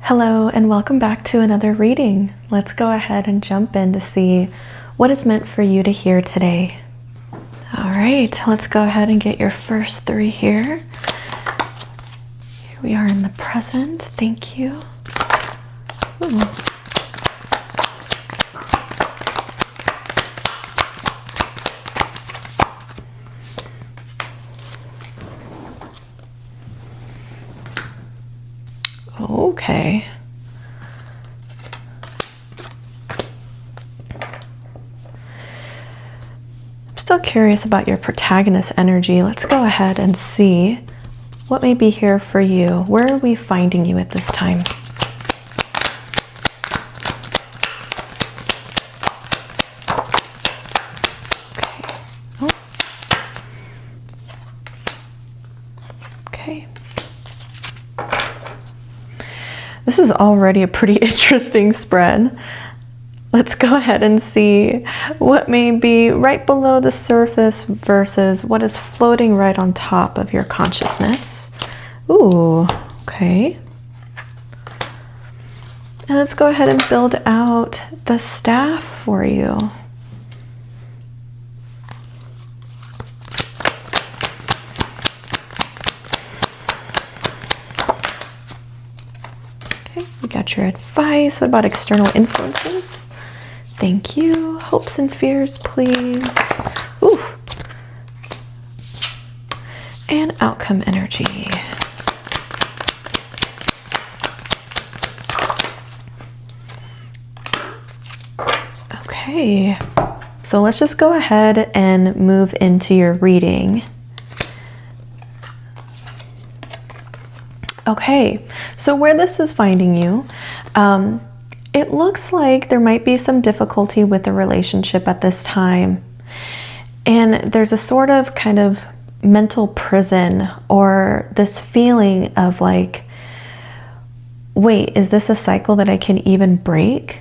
Hello and welcome back to another reading. Let's go ahead and jump in to see what is meant for you to hear today. All right, let's go ahead and get your first three here. Here we are in the present. Thank you. Ooh. Okay. I'm still curious about your protagonist energy. Let's go ahead and see what may be here for you. Where are we finding you at this time? Okay. This is already a pretty interesting spread. Let's go ahead and see what may be right below the surface versus what is floating right on top of your consciousness. Ooh, okay. And let's go ahead and build out the staff for you. You got your advice. What about external influences? Thank you. Hopes and fears, please. Ooh. And outcome energy. Okay. So let's just go ahead and move into your reading. Okay, so where this is finding you, it looks like there might be some difficulty with the relationship at this time. And there's a sort of kind of mental prison or this feeling of like, wait, is this a cycle that I can even break?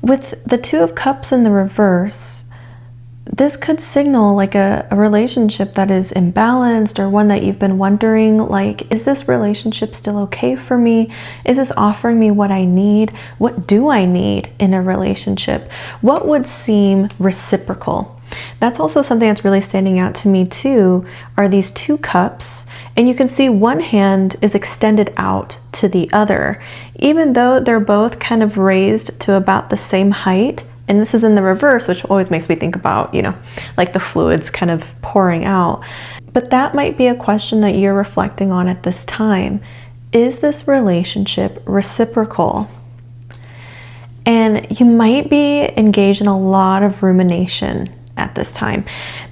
With the Two of Cups in the reverse, this could signal like a relationship that is imbalanced or one that you've been wondering, like, is this relationship still okay for me? Is this offering me what I need? What do I need in a relationship? What would seem reciprocal? That's also something that's really standing out to me too, are these two cups. And you can see one hand is extended out to the other. Even though they're both kind of raised to about the same height, and this is in the reverse, which always makes me think about, like the fluids kind of pouring out. But that might be a question that you're reflecting on at this time. Is this relationship reciprocal? And you might be engaged in a lot of rumination at this time,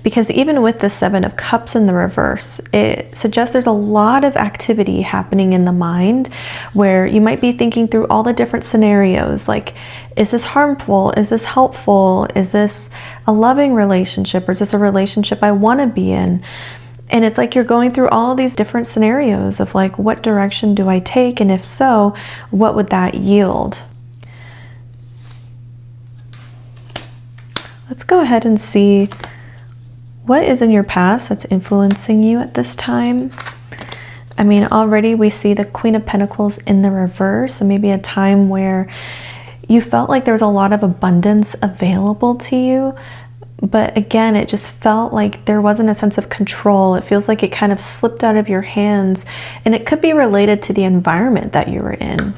because even with the Seven of Cups in the reverse, it suggests there's a lot of activity happening in the mind where you might be thinking through all the different scenarios, like, is this harmful? Is this helpful? Is this a loving relationship? Or is this a relationship I want to be in? And it's like you're going through all of these different scenarios of like, what direction do I take? And if so, what would that yield? Let's go ahead and see what is in your past that's influencing you at this time. I mean, already we see the Queen of Pentacles in the reverse, so maybe a time where you felt like there was a lot of abundance available to you, but again, it just felt like there wasn't a sense of control. It feels like it kind of slipped out of your hands, and it could be related to the environment that you were in.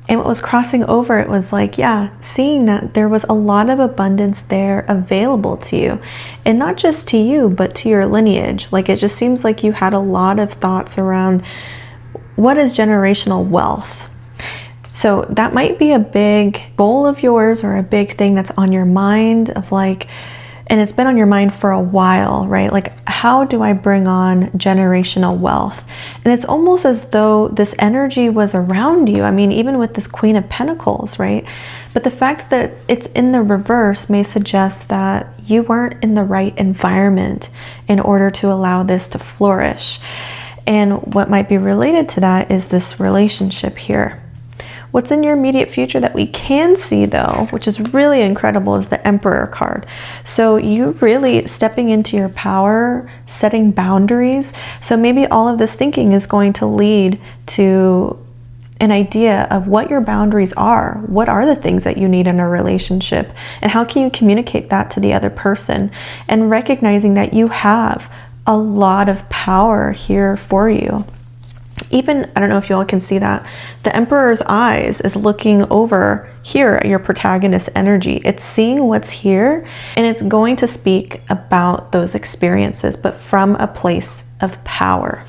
And what was crossing over, it was like, yeah, seeing that there was a lot of abundance there available to you. And not just to you, but to your lineage. Like, it just seems like you had a lot of thoughts around what is generational wealth. So that might be a big goal of yours or a big thing that's on your mind of like, and it's been on your mind for a while, right? Like, how do I bring on generational wealth? And it's almost as though this energy was around you. I mean, even with this Queen of Pentacles, right? But the fact that it's in the reverse may suggest that you weren't in the right environment in order to allow this to flourish. And what might be related to that is this relationship here. What's in your immediate future that we can see though, which is really incredible, is the Emperor card. So you really stepping into your power, setting boundaries. So maybe all of this thinking is going to lead to an idea of what your boundaries are. What are the things that you need in a relationship? And how can you communicate that to the other person? And recognizing that you have a lot of power here for you. Even, I don't know if you all can see that, the Emperor's eyes is looking over here at your protagonist energy. It's seeing what's here, and it's going to speak about those experiences, but from a place of power.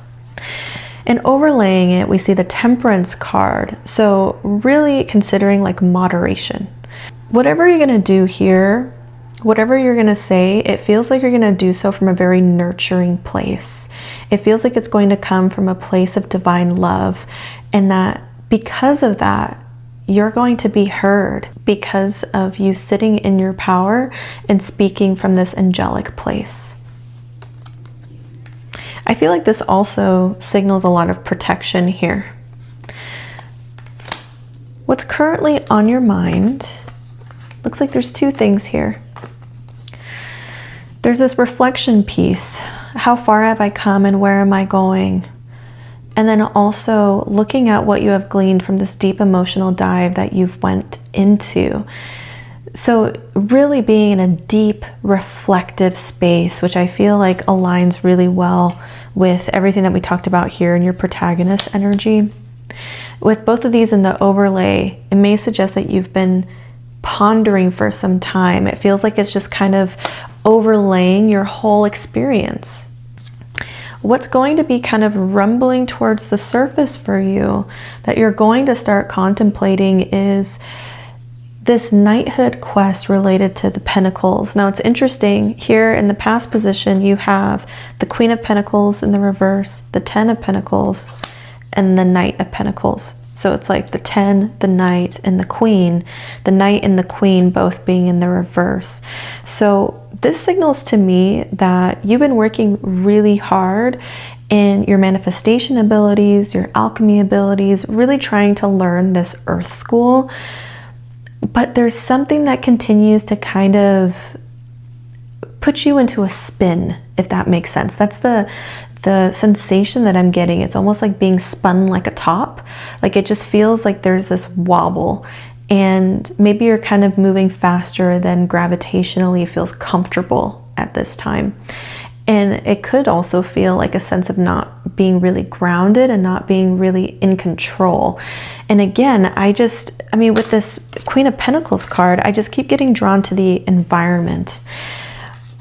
And overlaying it, we see the Temperance card. So really considering like moderation. Whatever you're going to do here, whatever you're going to say, it feels like you're going to do so from a very nurturing place. It feels like it's going to come from a place of divine love, and that because of that, you're going to be heard because of you sitting in your power and speaking from this angelic place. I feel like this also signals a lot of protection here. What's currently on your mind, looks like there's two things here. There's this reflection piece. How far have I come and where am I going? And then also looking at what you have gleaned from this deep emotional dive that you've went into. So really being in a deep reflective space, which I feel like aligns really well with everything that we talked about here in your protagonist energy. With both of these in the overlay, it may suggest that you've been pondering for some time. It feels like it's just kind of overlaying your whole experience. What's going to be kind of rumbling towards the surface for you that you're going to start contemplating is this knighthood quest related to the Pentacles. Now it's interesting, here in the past position you have the Queen of Pentacles in the reverse, the Ten of Pentacles, and the Knight of Pentacles. So it's like the 10, the Knight, and the Queen. The Knight and the Queen both being in the reverse. So this signals to me that you've been working really hard in your manifestation abilities, your alchemy abilities, really trying to learn this earth school. But there's something that continues to kind of put you into a spin, if that makes sense. That's the sensation that I'm getting. It's almost like being spun like a top. Like it just feels like there's this wobble, and maybe you're kind of moving faster than gravitationally feels comfortable at this time. And it could also feel like a sense of not being really grounded and not being really in control. And again, I mean, with this Queen of Pentacles card, I just keep getting drawn to the environment.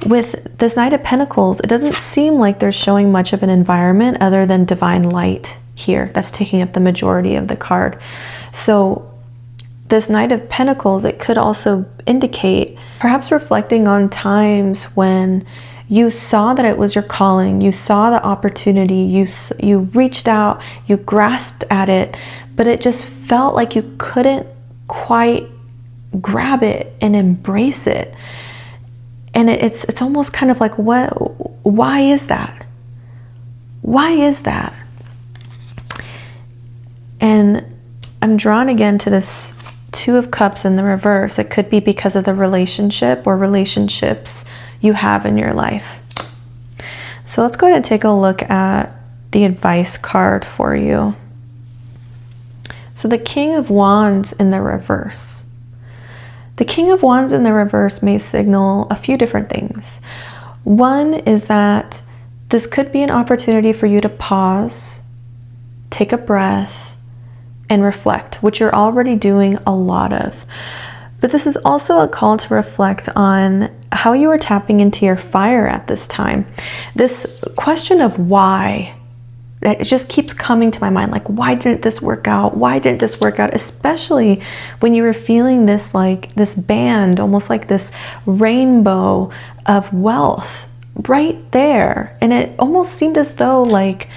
With this Knight of Pentacles, it doesn't seem like they're showing much of an environment other than divine light here. That's taking up the majority of the card. So this Knight of Pentacles, it could also indicate perhaps reflecting on times when you saw that it was your calling, you saw the opportunity, you reached out, you grasped at it, but it just felt like you couldn't quite grab it and embrace it. And it's almost kind of like, why is that? Why is that? And I'm drawn again to this Two of Cups in the reverse. It could be because of the relationship or relationships you have in your life. So let's go ahead and take a look at the advice card for you. So the King of Wands in the reverse. The King of Wands in the reverse may signal a few different things. One is that this could be an opportunity for you to pause, take a breath, and reflect, which you're already doing a lot of. But this is also a call to reflect on how you are tapping into your fire at this time. This question of why, it just keeps coming to my mind, like, why didn't this work out? Why didn't this work out? Especially when you were feeling this, like this band, almost like this rainbow of wealth right there. And it almost seemed as though like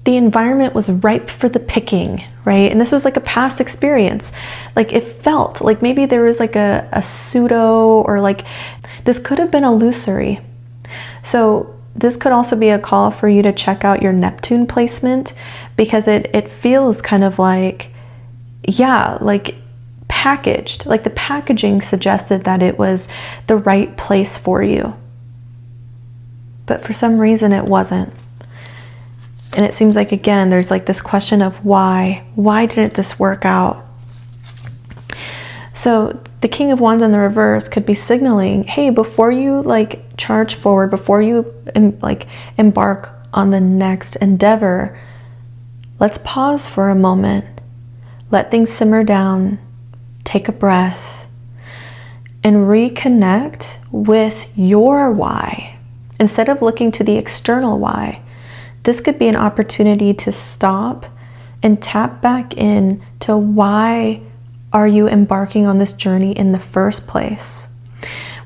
the environment was ripe for the picking, right? And this was like a past experience. Like it felt like maybe there was like a pseudo, or like this could have been illusory. So this could also be a call for you to check out your Neptune placement, because it feels kind of like, yeah, like packaged, like the packaging suggested that it was the right place for you. But for some reason it wasn't. And it seems like, again, there's like this question of why? Why didn't this work out? So the King of Wands in the reverse could be signaling, hey, before you like charge forward, before you like embark on the next endeavor, let's pause for a moment. Let things simmer down. Take a breath and reconnect with your why. Instead of looking to the external why, this could be an opportunity to stop and tap back in to why are you embarking on this journey in the first place.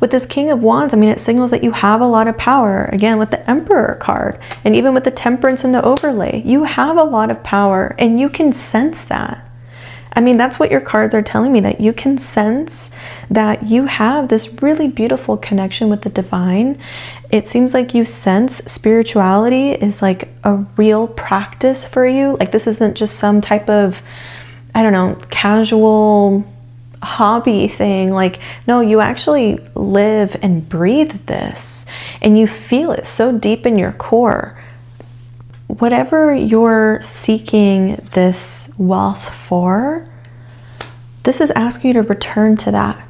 With this King of Wands, I mean, it signals that you have a lot of power. Again, with the Emperor card, and even with the Temperance and the overlay, you have a lot of power, and you can sense that. I mean, that's what your cards are telling me, that you can sense that you have this really beautiful connection with the divine. It seems like you sense spirituality is like a real practice for you. Like this isn't just some type of, I don't know, casual hobby thing. Like, no, you actually live and breathe this, and you feel it so deep in your core. Whatever you're seeking this wealth for, this is asking you to return to that.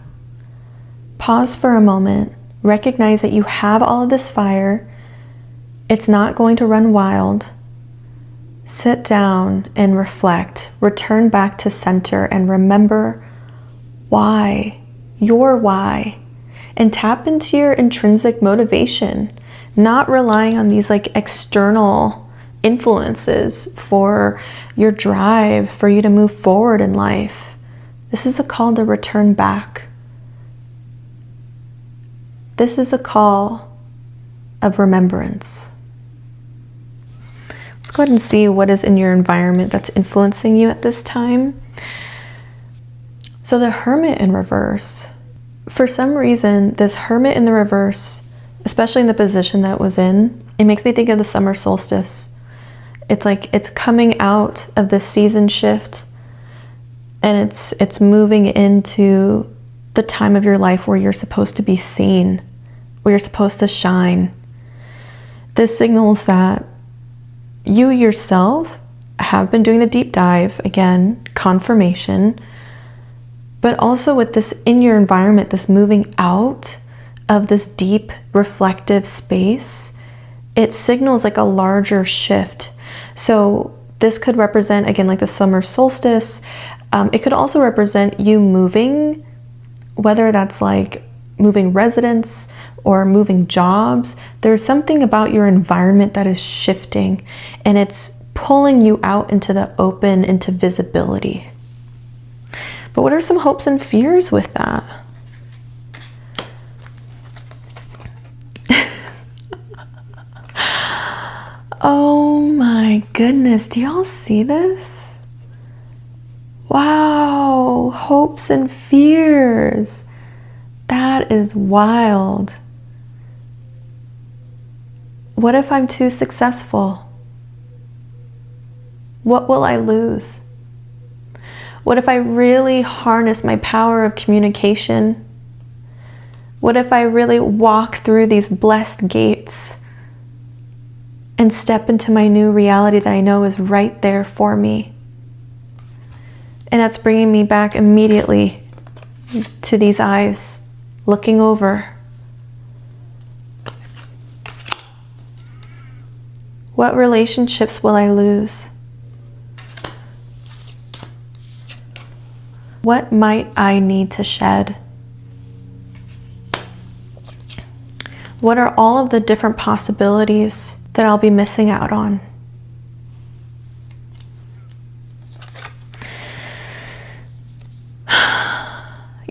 Pause for a moment. Recognize that you have all of this fire. It's not going to run wild. Sit down and reflect. Return back to center and remember why, your why, and tap into your intrinsic motivation, not relying on these like external influences for your drive, for you to move forward in life. This is a call to return back. This is a call of remembrance. Let's go ahead and see what is in your environment that's influencing you at this time. So the Hermit in reverse. For some reason, this Hermit in the reverse, especially in the position that it was in, it makes me think of the summer solstice. It's like it's coming out of the season shift, and it's moving into the time of your life where you're supposed to be seen, where you're supposed to shine. This signals that you yourself have been doing the deep dive, again, confirmation, but also with this in your environment, this moving out of this deep reflective space, it signals like a larger shift. So this could represent, again, like the summer solstice. It could also represent you moving, whether that's like moving residence or moving jobs. There's something about your environment that is shifting, and it's pulling you out into the open, into visibility. But what are some hopes and fears with that? Oh my goodness, do y'all see this? Wow, hopes and fears. That is wild. What if I'm too successful? What will I lose? What if I really harness my power of communication? What if I really walk through these blessed gates and step into my new reality that I know is right there for me? And that's bringing me back immediately to these eyes, looking over. What relationships will I lose? What might I need to shed? What are all of the different possibilities that I'll be missing out on?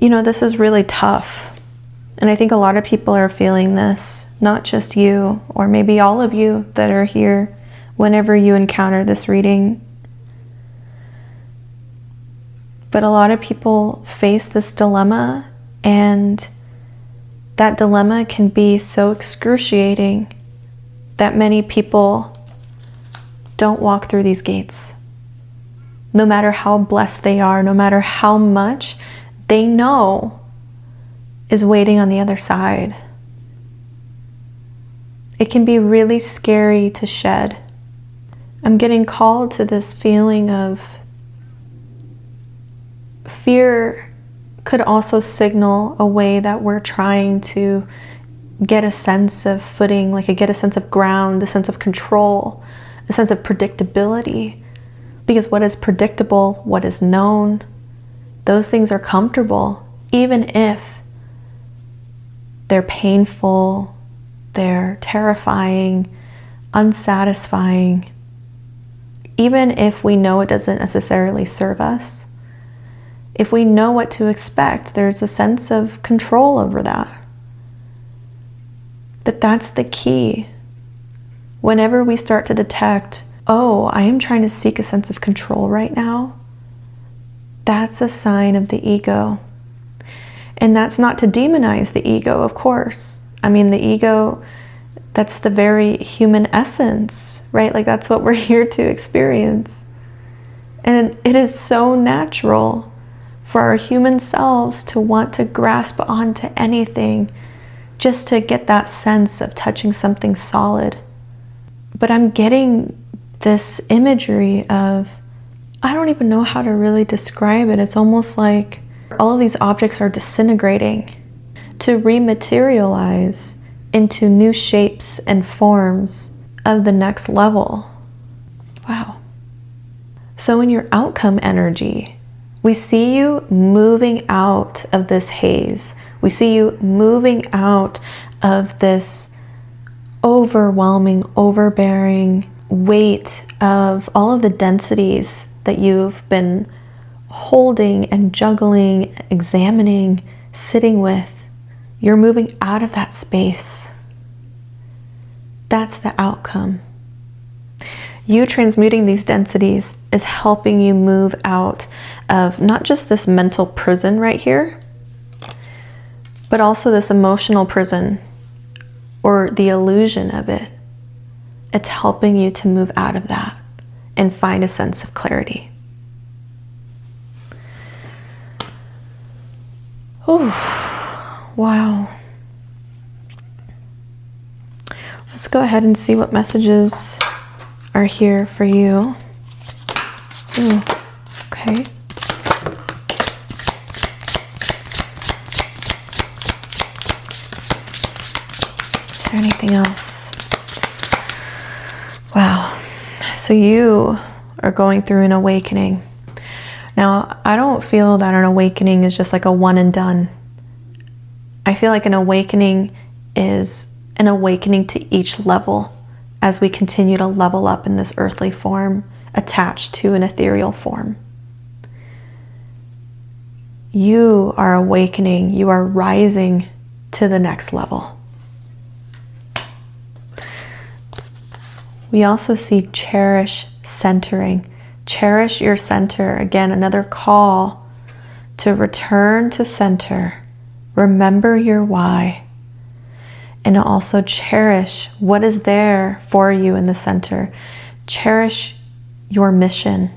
You know, this is really tough. And I think a lot of people are feeling this, not just you, or maybe all of you that are here whenever you encounter this reading. But a lot of people face this dilemma, and that dilemma can be so excruciating that many people don't walk through these gates. No matter how blessed they are, no matter how much they know is waiting on the other side. It can be really scary to shed. I'm getting called to this feeling of fear. Could also signal a way that we're trying to get a sense of footing, like get a sense of ground, a sense of control, a sense of predictability. Because what is predictable, what is known, those things are comfortable, even if they're painful, they're terrifying, unsatisfying, even if we know it doesn't necessarily serve us. If we know what to expect, there's a sense of control over that. But that's the key. Whenever we start to detect, oh, I am trying to seek a sense of control right now, that's a sign of the ego. And that's not to demonize the ego, of course. I mean, the ego, that's the very human essence, right? Like that's what we're here to experience. And it is so natural for our human selves to want to grasp onto anything just to get that sense of touching something solid. But I'm getting this imagery of, I don't even know how to really describe it. It's almost like all of these objects are disintegrating to rematerialize into new shapes and forms of the next level. Wow. So in your outcome energy, we see you moving out of this haze. We see you moving out of this overwhelming, overbearing weight of all of the densities that you've been holding and juggling, examining, sitting with. You're moving out of that space. That's the outcome. You transmuting these densities is helping you move out of not just this mental prison right here, but also this emotional prison or the illusion of it. It's helping you to move out of that and find a sense of clarity. Ooh, wow. Let's go ahead and see what messages are here for you. Ooh, okay. Is there anything else? Wow. So you are going through an awakening. Now, I don't feel that an awakening is just like a one and done. I feel like an awakening is an awakening to each level as we continue to level up in this earthly form attached to an ethereal form. You are awakening, you are rising to the next level. We also see cherish centering. Cherish your center. Again, another call to return to center. Remember your why. And also cherish what is there for you in the center. Cherish your mission.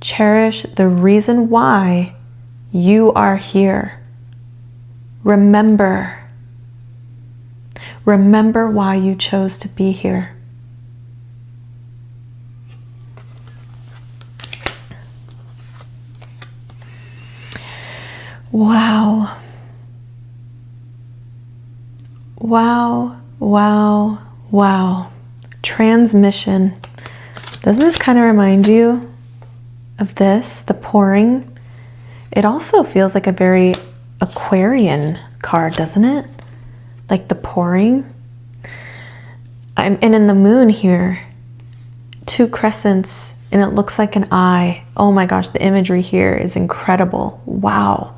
Cherish the reason why you are here. Remember. Remember why you chose to be here. Wow. Wow, wow, wow. Transmission. Doesn't this kind of remind you of this, the pouring? It also feels like a very Aquarian card, doesn't it? Like the pouring. And in the moon here, 2 crescents, and it looks like an eye. Oh my gosh, the imagery here is incredible. Wow.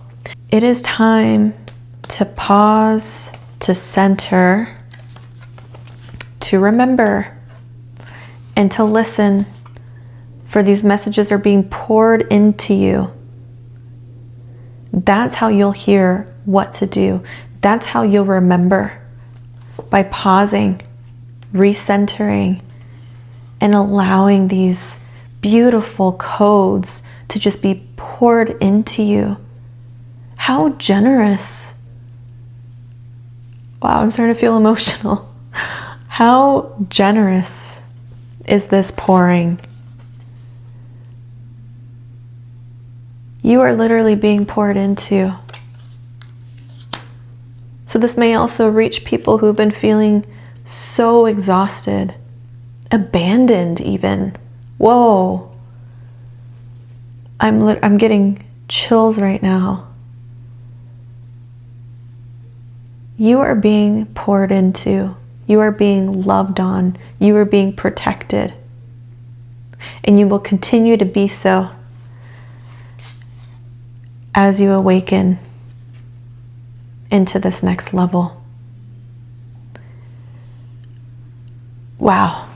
It is time to pause, to center, to remember, and to listen, for these messages are being poured into you. That's how you'll hear what to do. That's how you'll remember, by pausing, recentering, and allowing these beautiful codes to just be poured into you. How generous. Wow, I'm starting to feel emotional. How generous is this pouring? You are literally being poured into. So this may also reach people who've been feeling so exhausted, abandoned even. Whoa. I'm getting chills right now. You are being poured into. You are being loved on. You are being protected. And you will continue to be so as you awaken into this next level. Wow.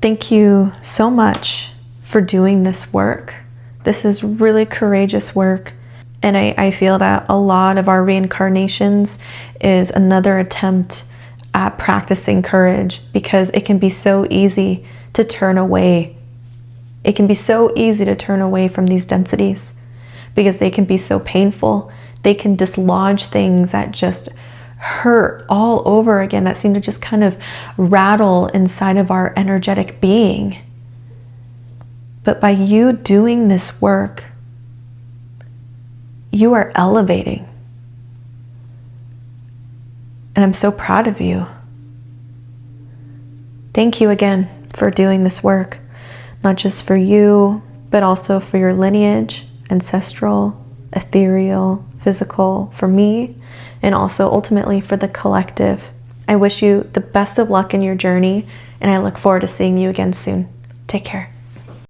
Thank you so much for doing this work. This is really courageous work. And I feel that a lot of our reincarnations is another attempt at practicing courage, because it can be so easy to turn away. It can be so easy to turn away from these densities because they can be so painful. They can dislodge things that just hurt all over again, that seem to just kind of rattle inside of our energetic being. But by you doing this work, you are elevating. And I'm so proud of you. Thank you again for doing this work, not just for you, but also for your lineage, ancestral, ethereal, physical, for me, and also ultimately for the collective. I wish you the best of luck in your journey, and I look forward to seeing you again soon. Take care.